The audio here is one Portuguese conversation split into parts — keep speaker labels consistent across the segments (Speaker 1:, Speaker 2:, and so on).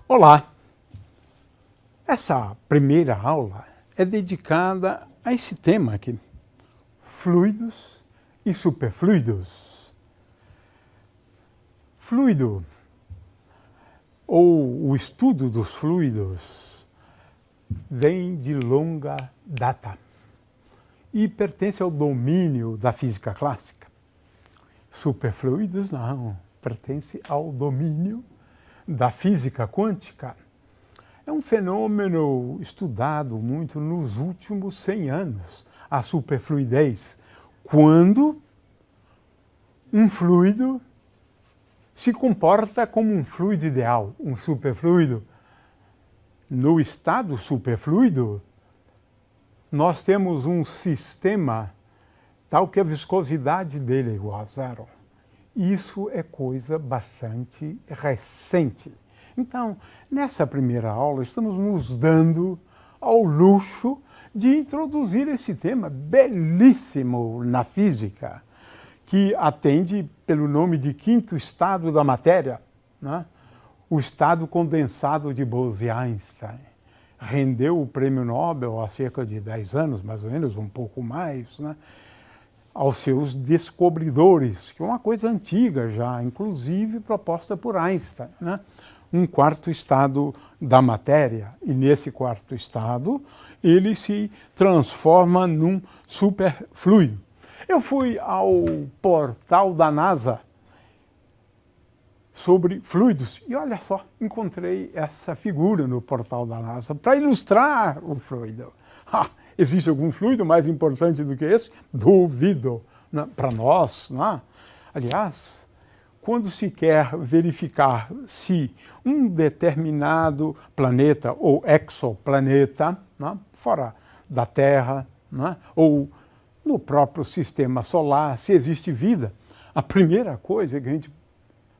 Speaker 1: Olá! Essa primeira aula é dedicada a esse tema aqui, fluidos e superfluidos. Fluido, ou o estudo dos fluidos, vem de longa data e pertence ao domínio da física clássica. Superfluidos não, pertence ao domínio da física quântica. É um fenômeno estudado muito nos últimos 100 anos, a superfluidez, quando um fluido se comporta como um fluido ideal, um superfluido. No estado superfluido, nós temos um sistema tal que a viscosidade dele é igual a zero. Isso é coisa bastante recente. Então, nessa primeira aula, estamos nos dando ao luxo de introduzir esse tema belíssimo na física, que atende pelo nome de quinto estado da matéria, né? O estado condensado de Bose-Einstein. Rendeu o prêmio Nobel há cerca de 10 anos, mais ou menos, um pouco mais, né? Aos seus descobridores, que é uma coisa antiga já, inclusive proposta por Einstein, né? Um quarto estado da matéria, e nesse quarto estado ele se transforma num superfluido. Eu fui ao portal da NASA sobre fluidos e olha só, encontrei essa figura no portal da NASA para ilustrar o fluido. Existe algum fluido mais importante do que esse? Duvido, né? Para nós, né? Aliás, quando se quer verificar se um determinado planeta ou exoplaneta, né, fora da Terra, né, ou no próprio sistema solar, se existe vida, a primeira coisa que a gente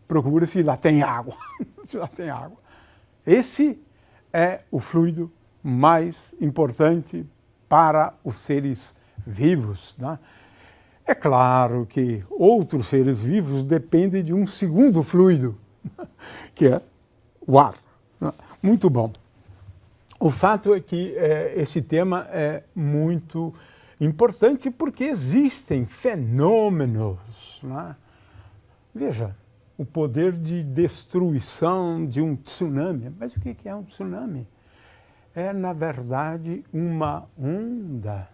Speaker 1: procura se lá tem água. Se lá tem água. Esse é o fluido mais importante para os seres vivos, né? É claro que outros seres vivos dependem de um segundo fluido, que é o ar. Muito bom. O fato é que esse tema é muito importante porque existem fenômenos, né? Veja, o poder de destruição de um tsunami. Mas o que é um tsunami? É, na verdade, uma onda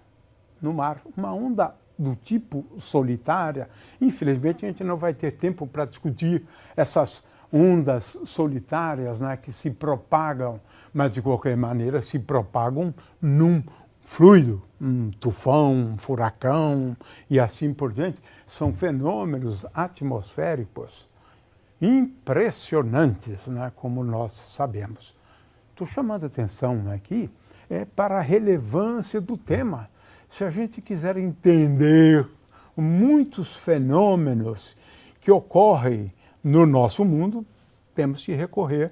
Speaker 1: no mar, uma onda do tipo solitária. Infelizmente, a gente não vai ter tempo para discutir essas ondas solitárias, né, que se propagam, mas de qualquer maneira se propagam num fluido, um tufão, um furacão e assim por diante. São fenômenos atmosféricos impressionantes, né, como nós sabemos. Estou chamando a atenção aqui para a relevância do tema. Se a gente quiser entender muitos fenômenos que ocorrem no nosso mundo, temos que recorrer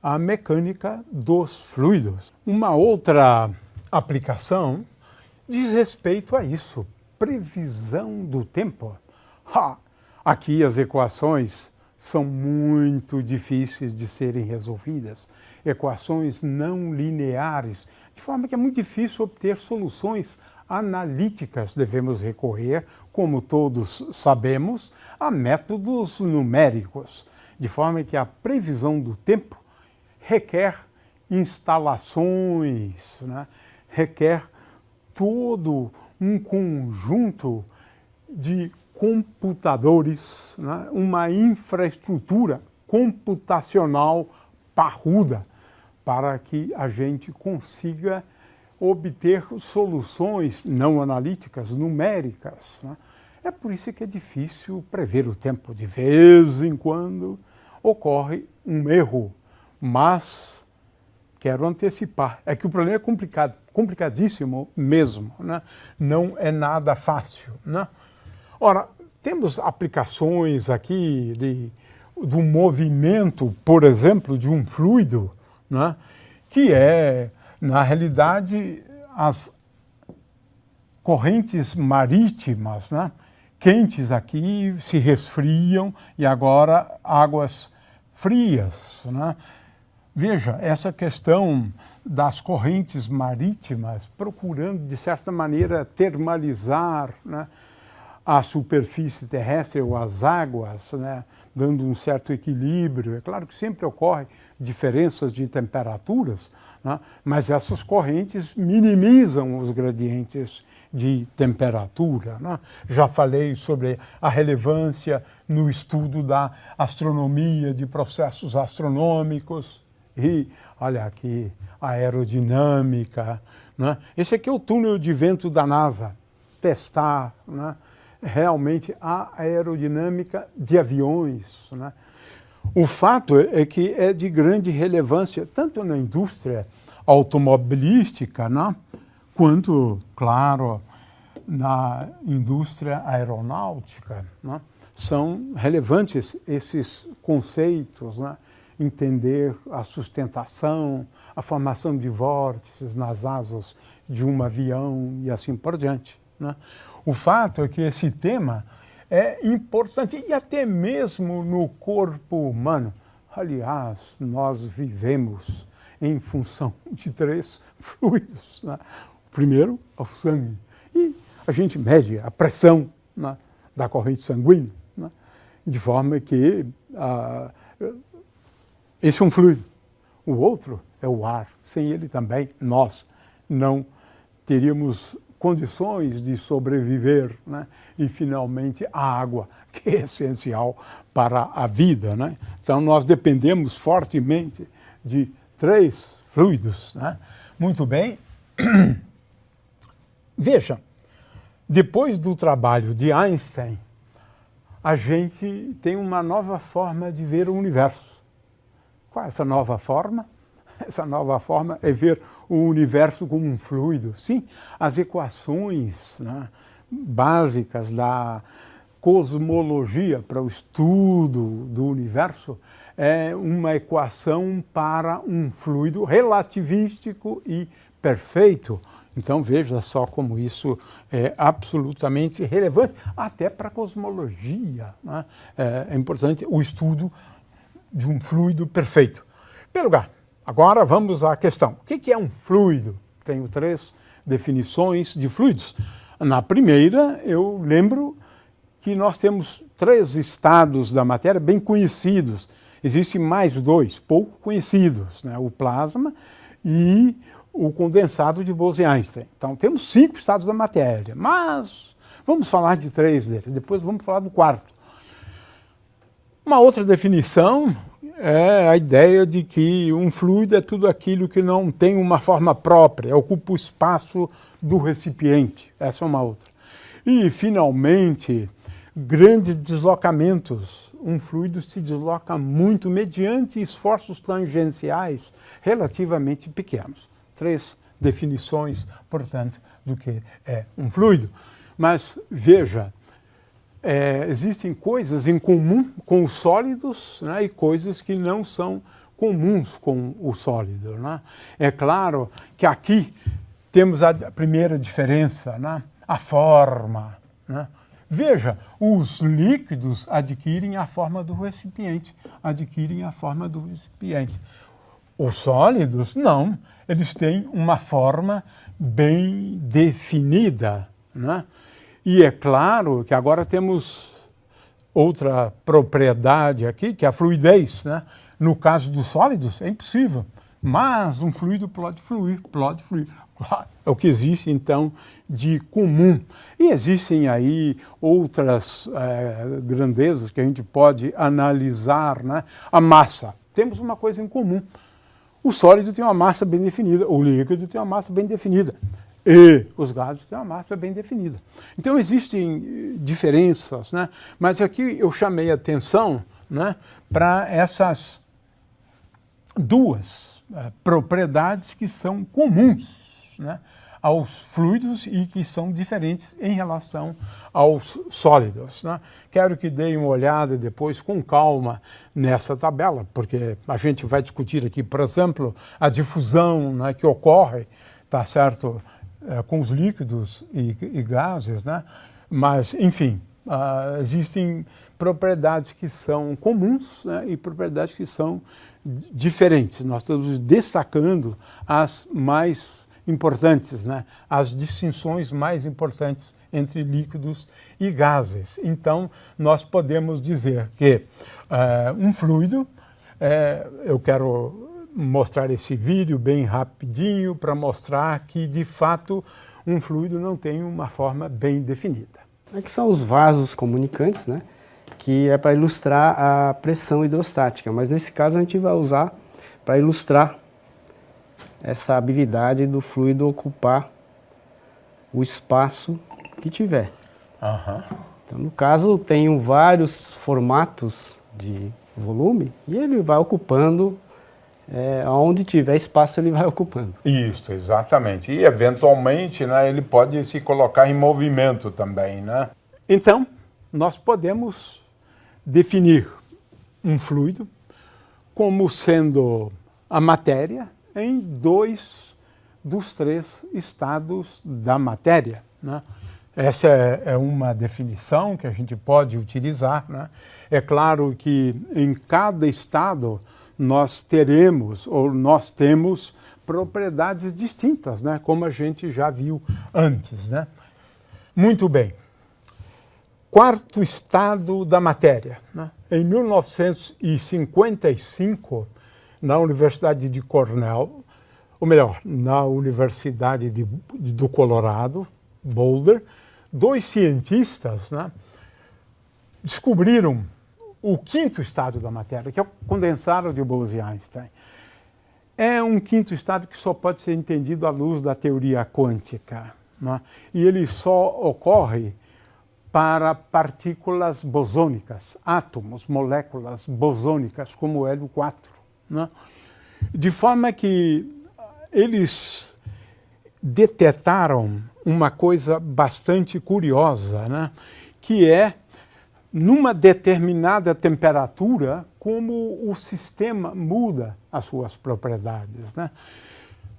Speaker 1: à mecânica dos fluidos. Uma outra aplicação diz respeito a isso, previsão do tempo. Aqui as equações são muito difíceis de serem resolvidas, equações não lineares, de forma que é muito difícil obter soluções analíticas. Devemos recorrer, como todos sabemos, a métodos numéricos, de forma que a previsão do tempo requer instalações, né? Requer todo um conjunto de computadores, né? Uma infraestrutura computacional parruda para que a gente consiga obter soluções não analíticas, numéricas, né? É por isso que é difícil prever o tempo. De vez em quando ocorre um erro, mas quero antecipar. É que o problema é complicado, complicadíssimo mesmo, né? Não é nada fácil, né? Ora, temos aplicações aqui do movimento, por exemplo, de um fluido, né? Que é, na realidade, as correntes marítimas, né? Quentes aqui se resfriam e agora águas frias, né? Veja, essa questão das correntes marítimas procurando, de certa maneira, termalizar, né, a superfície terrestre ou as águas, né, dando um certo equilíbrio. É claro que sempre ocorrem diferenças de temperaturas, né, mas essas correntes minimizam os gradientes de temperatura, né? Já falei sobre a relevância no estudo da astronomia, de processos astronômicos. E olha aqui, a aerodinâmica, né? Esse aqui é o túnel de vento da NASA. Testar, né, realmente a aerodinâmica de aviões, né? O fato é que é de grande relevância, tanto na indústria automobilística, né, quanto, claro, na indústria aeronáutica, né? São relevantes esses conceitos, né? Entender a sustentação, a formação de vórtices nas asas de um avião e assim por diante, né? O fato é que esse tema é importante e até mesmo no corpo humano. Aliás, nós vivemos em função de 3 fluidos, né? O primeiro é o sangue e a gente mede a pressão, né, da corrente sanguínea, né, de forma que esse é um fluido. O outro é o ar. Sem ele também nós não teríamos condições de sobreviver, né? E finalmente a água, que é essencial para a vida, né? Então nós dependemos fortemente de 3 fluidos, né? Muito bem. Veja, depois do trabalho de Einstein, a gente tem uma nova forma de ver o universo. Qual é essa nova forma? Essa nova forma é ver o universo como um fluido. Sim, as equações, né, básicas da cosmologia para o estudo do universo é uma equação para um fluido relativístico e perfeito. Então veja só como isso é absolutamente relevante, até para a cosmologia, né? É importante o estudo de um fluido perfeito. Em primeiro lugar, agora vamos à questão. O que é um fluido? Tenho 3 definições de fluidos. Na primeira, eu lembro que nós temos 3 estados da matéria bem conhecidos. Existem mais 2, pouco conhecidos, né? O plasma e o condensado de Bose-Einstein. Então, temos 5 estados da matéria, mas vamos falar de 3 deles, depois vamos falar do 4º. Uma outra definição é a ideia de que um fluido é tudo aquilo que não tem uma forma própria, ocupa o espaço do recipiente. Essa é uma outra. E, finalmente, grandes deslocamentos. Um fluido se desloca muito mediante esforços tangenciais relativamente pequenos. 3 definições, portanto, do que é um fluido. Mas, veja, existem coisas em comum com os sólidos, né, e coisas que não são comuns com o sólido, né? É claro que aqui temos a primeira diferença, né, a forma, né? Veja, os líquidos adquirem a forma do recipiente, Os sólidos, não, eles têm uma forma bem definida, né? E é claro que agora temos outra propriedade aqui, que é a fluidez, né? No caso dos sólidos, é impossível, mas um fluido pode fluir. É o que existe, então, de comum. E existem aí outras grandezas que a gente pode analisar, né? A massa. Temos uma coisa em comum. O sólido tem uma massa bem definida, o líquido tem uma massa bem definida. E os gases têm uma massa bem definida. Então existem diferenças, né? Mas aqui eu chamei a atenção, né, para essas 2 propriedades que são comuns, né, aos fluidos e que são diferentes em relação aos sólidos, né? Quero que deem uma olhada depois com calma nessa tabela, porque a gente vai discutir aqui, por exemplo, a difusão, né, que ocorre, tá certo, com os líquidos e gases, né? Mas, enfim, Existem propriedades que são comuns, né, e propriedades que são diferentes. Nós estamos destacando as mais importantes, né, as distinções mais importantes entre líquidos e gases. Então, nós podemos dizer que um fluido, eu quero mostrar esse vídeo bem rapidinho para mostrar que, de fato, um fluido não tem uma forma bem definida.
Speaker 2: Aqui são os vasos comunicantes, né, que é para ilustrar a pressão hidrostática, mas nesse caso a gente vai usar para ilustrar essa habilidade do fluido ocupar o espaço que tiver. Então, no caso, tenho vários formatos de volume e ele vai ocupando, onde tiver espaço ele vai ocupando.
Speaker 1: Isso, exatamente. E, eventualmente, né, ele pode se colocar em movimento também, né? Então, nós podemos definir um fluido como sendo a matéria em 2 dos 3 estados da matéria, né? Essa é uma definição que a gente pode utilizar, né? É claro que em cada estado nós teremos ou nós temos propriedades distintas, né? Como a gente já viu antes, né? Muito bem. 4º estado da matéria, né? Em 1955, na Universidade de Cornell, ou melhor, na Universidade do Colorado, Boulder, 2 cientistas, né, descobriram o 5º estado da matéria, que é o condensado de Bose-Einstein. É um 5º estado que só pode ser entendido à luz da teoria quântica, né? E ele só ocorre para partículas bosônicas, átomos, moléculas bosônicas, como o hélio 4, né? De forma que eles detectaram uma coisa bastante curiosa, né? Que é, numa determinada temperatura, como o sistema muda as suas propriedades, né?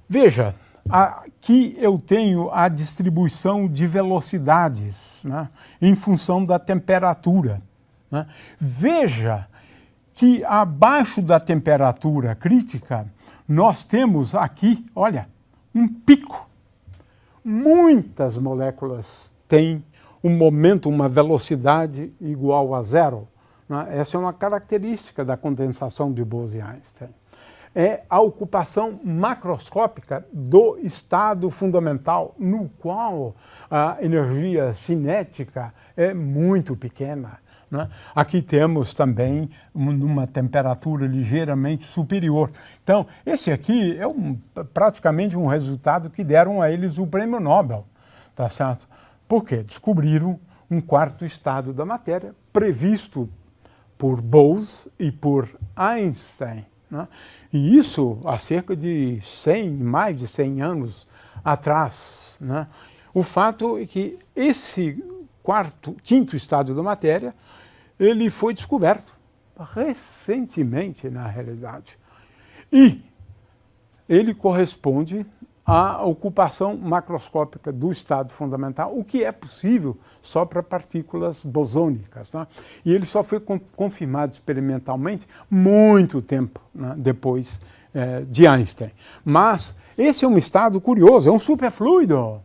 Speaker 1: Veja, aqui eu tenho a distribuição de velocidades, né, em função da temperatura, né? Veja que abaixo da temperatura crítica, nós temos aqui, olha, um pico. Muitas moléculas têm um momento, uma velocidade igual a 0. Né? Essa é uma característica da condensação de Bose-Einstein. É a ocupação macroscópica do estado fundamental, no qual a energia cinética é muito pequena, né? Aqui temos também uma temperatura ligeiramente superior. Então, esse aqui é praticamente um resultado que deram a eles o prêmio Nobel, tá certo? Por quê? Descobriram um 4º estado da matéria previsto por Bose e por Einstein, né? E isso há cerca de mais de 100 anos atrás, né? O fato é que esse 5º estado da matéria, ele foi descoberto recentemente, na realidade. E ele corresponde à ocupação macroscópica do estado fundamental, o que é possível só para partículas bosônicas, né? E ele só foi confirmado experimentalmente muito tempo, né, depois de Einstein. Mas esse é um estado curioso, é um superfluido.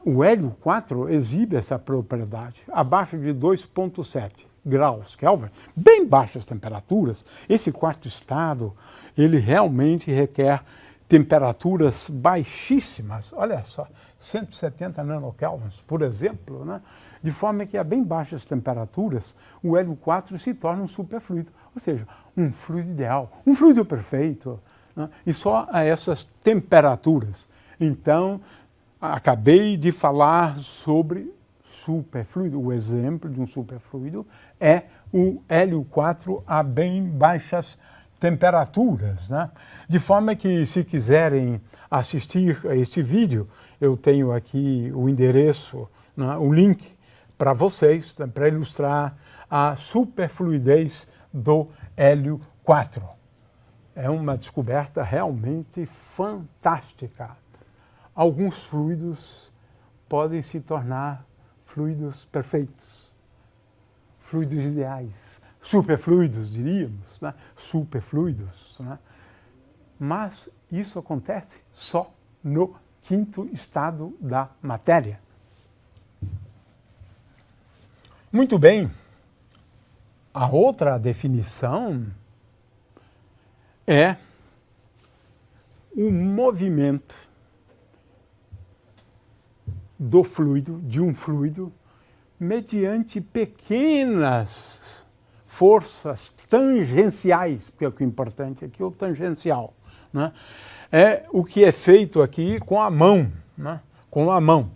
Speaker 1: O hélio 4 exibe essa propriedade abaixo de 2,7 graus Kelvin, bem baixas temperaturas. Esse 4º estado, ele realmente requer temperaturas baixíssimas, olha só, 170 nanokelvins, por exemplo, né? De forma que a bem baixas temperaturas, o hélio 4 se torna um superfluido, ou seja, um fluido ideal, um fluido perfeito, né? E só a essas temperaturas. Então, acabei de falar sobre superfluido. O exemplo de um superfluido é o hélio 4 a bem baixas temperaturas, né? De forma que, se quiserem assistir a este vídeo, eu tenho aqui o endereço, né, o link para vocês, né, para ilustrar a superfluidez do hélio 4. É uma descoberta realmente fantástica. Alguns fluidos podem se tornar fluidos perfeitos, fluidos ideais, superfluidos, diríamos, né? Superfluidos, né? Mas isso acontece só no quinto estado da matéria. Muito bem, a outra definição é o movimento do fluido, de um fluido, mediante pequenas forças tangenciais, porque o que é importante aqui é o tangencial, né? É o que é feito aqui com a mão, né? Com a mão.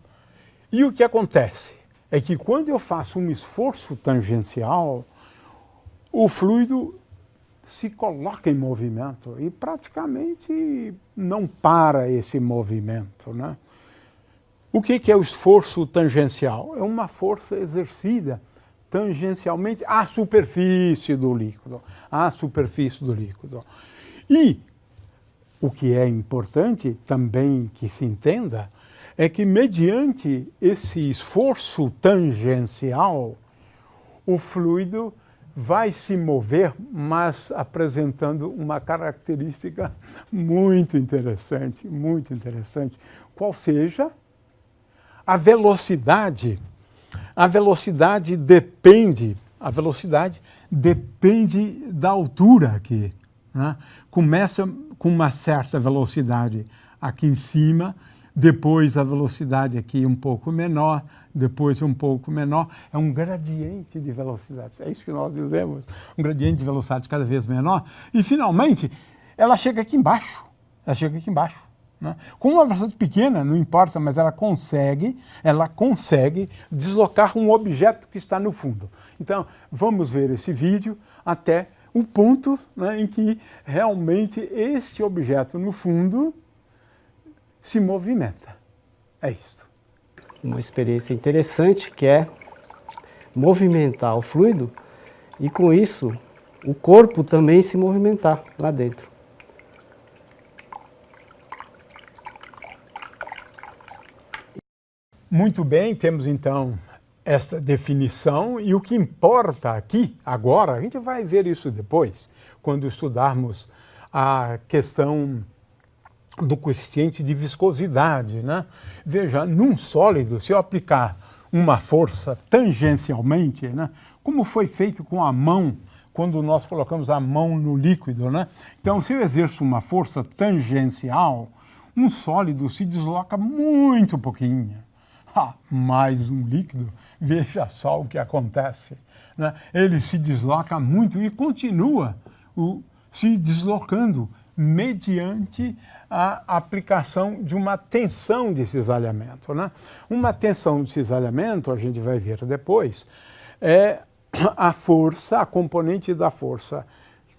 Speaker 1: E o que acontece é que quando eu faço um esforço tangencial, o fluido se coloca em movimento e praticamente não para esse movimento, né? O que é o esforço tangencial? É uma força exercida tangencialmente à superfície do líquido, à superfície do líquido. E o que é importante também que se entenda é que mediante esse esforço tangencial, o fluido vai se mover, mas apresentando uma característica muito interessante, qual seja a velocidade. A velocidade depende da altura aqui, né? Começa com uma certa velocidade aqui em cima, depois a velocidade aqui um pouco menor, depois um pouco menor. É um gradiente de velocidade, é isso que nós dizemos, um gradiente de velocidade cada vez menor. E finalmente, ela chega aqui embaixo, né? Com uma velocidade pequena, não importa, mas ela consegue deslocar um objeto que está no fundo. Então, vamos ver esse vídeo até o ponto, né, em que realmente esse objeto no fundo se movimenta. É isso.
Speaker 2: Uma experiência interessante que é movimentar o fluido e com isso o corpo também se movimentar lá dentro.
Speaker 1: Muito bem, temos então essa definição e o que importa aqui, agora, a gente vai ver isso depois, quando estudarmos a questão do coeficiente de viscosidade, né? Veja, num sólido, se eu aplicar uma força tangencialmente, né? Como foi feito com a mão, quando nós colocamos a mão no líquido, né? Então, se eu exerço uma força tangencial, um sólido se desloca muito pouquinho. Mas um líquido, veja só o que acontece, né? Ele se desloca muito e continua se deslocando mediante a aplicação de uma tensão de cisalhamento, né? Uma tensão de cisalhamento, a gente vai ver depois, é a força, a componente da força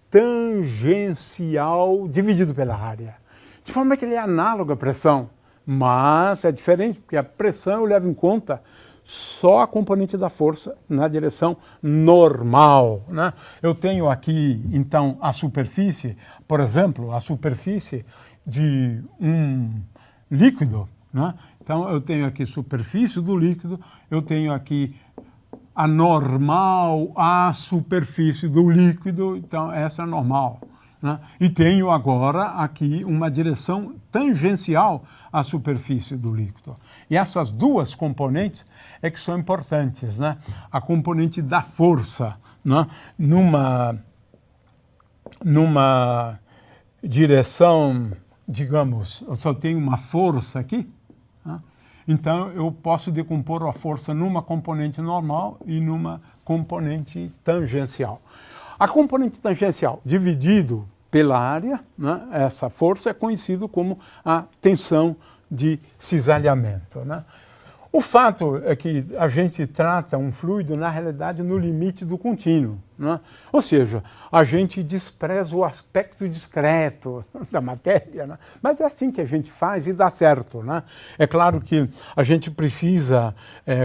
Speaker 1: tangencial dividido pela área. De forma que ele é análogo à pressão. Mas é diferente, porque a pressão eu levo em conta só a componente da força na direção normal, né? Eu tenho aqui, então, a superfície, por exemplo, a superfície de um líquido, né? Então, eu tenho aqui superfície do líquido, eu tenho aqui a normal, a superfície do líquido, então essa é normal, né? E tenho agora aqui uma direção tangencial à superfície do líquido. E essas duas componentes é que são importantes, né? A componente da força, né? Numa direção, digamos, eu só tenho uma força aqui, né? Então eu posso decompor a força numa componente normal e numa componente tangencial. A componente tangencial dividido pela área, né, essa força é conhecido como a tensão de cisalhamento, né? O fato é que a gente trata um fluido, na realidade, no limite do contínuo, né? Ou seja, a gente despreza o aspecto discreto da matéria, né? Mas é assim que a gente faz e dá certo, né? É claro que a gente precisa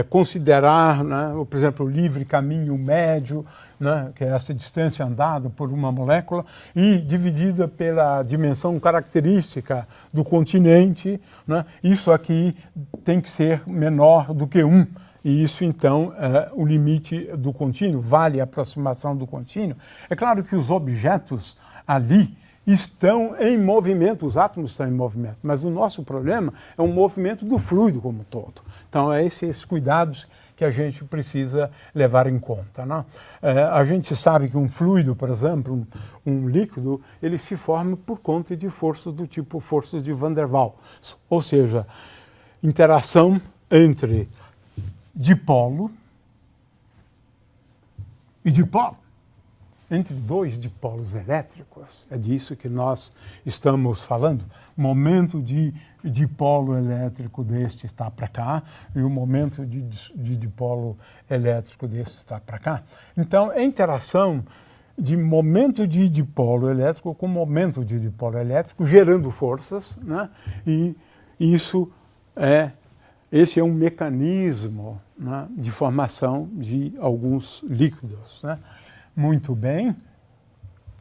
Speaker 1: considerar, né, por exemplo, o livre caminho médio, né, que é essa distância andada por uma molécula e dividida pela dimensão característica do continente, né? Isso aqui tem que ser menor do que 1. E isso, então, é o limite do contínuo, vale a aproximação do contínuo. É claro que os objetos ali estão em movimento, os átomos estão em movimento, mas o nosso problema é um movimento do fluido como um todo. Então, é esses cuidados que a gente precisa levar em conta, né? A gente sabe que um fluido, por exemplo, um líquido, ele se forma por conta de forças do tipo forças de Van der Waals, ou seja, interação entre dipolo e dipolo, entre dois dipolos elétricos. É disso que nós estamos falando. O momento de dipolo elétrico deste está para cá e o momento de dipolo elétrico deste está para cá. Então, é interação de momento de dipolo elétrico com momento de dipolo elétrico, gerando forças, né? E esse é um mecanismo, né, de formação de alguns líquidos, né? Muito bem.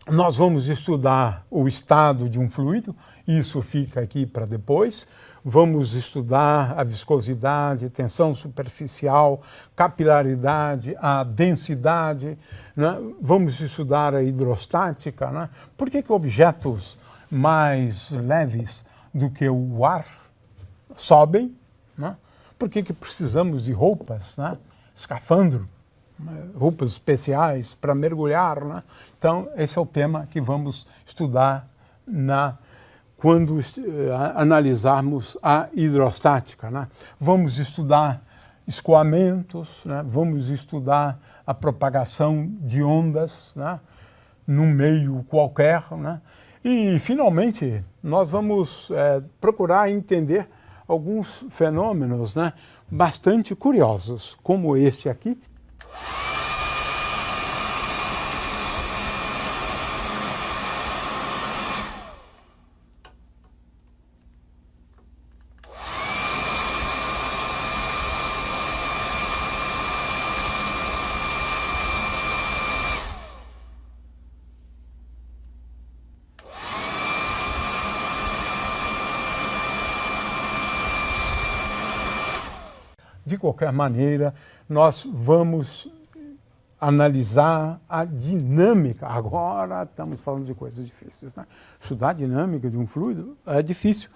Speaker 1: Nós vamos estudar o estado de um fluido, isso fica aqui para depois. Vamos estudar a viscosidade, tensão superficial, capilaridade, a densidade, né? Vamos estudar a hidrostática, né? Por que objetos mais leves do que o ar sobem, né? Por que precisamos de roupas, né? Escafandro, roupas especiais para mergulhar, né? Então, esse é o tema que vamos estudar quando analisarmos a hidrostática, né? Vamos estudar escoamentos, né? Vamos estudar a propagação de ondas, né, num meio qualquer, né? E, finalmente, nós vamos procurar entender alguns fenômenos, né, bastante curiosos, como esse aqui. De qualquer maneira, nós vamos analisar a dinâmica. Agora estamos falando de coisas difíceis, né? Estudar a dinâmica de um fluido é difícil,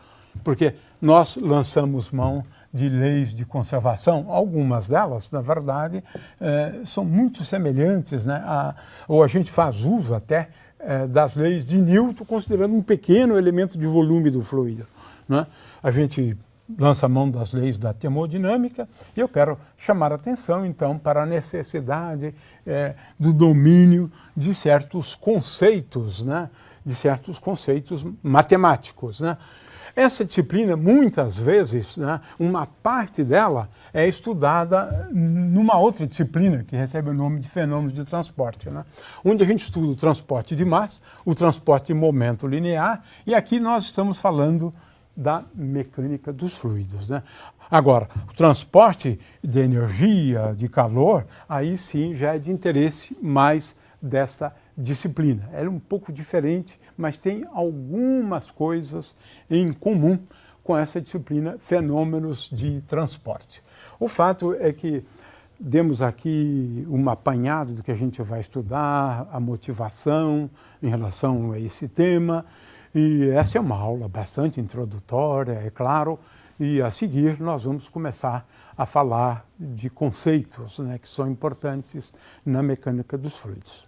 Speaker 1: porque nós lançamos mão de leis de conservação. Algumas delas, na verdade, são muito semelhantes, né? Ou a gente faz uso até das leis de Newton, considerando um pequeno elemento de volume do fluido, né? A gente lança mão das leis da termodinâmica e eu quero chamar a atenção, então, para a necessidade do domínio de certos conceitos, né? De certos conceitos matemáticos, né? Essa disciplina, muitas vezes, né, uma parte dela é estudada numa outra disciplina que recebe o nome de fenômenos de transporte, né? Onde a gente estuda o transporte de massa, o transporte de momento linear, e aqui nós estamos falando da mecânica dos fluidos, né? Agora, o transporte de energia, de calor, aí sim já é de interesse mais dessa disciplina. Ela é um pouco diferente, mas tem algumas coisas em comum com essa disciplina, fenômenos de transporte. O fato é que demos aqui um apanhado do que a gente vai estudar, a motivação em relação a esse tema. E essa é uma aula bastante introdutória, é claro, e a seguir nós vamos começar a falar de conceitos, né, que são importantes na mecânica dos fluidos.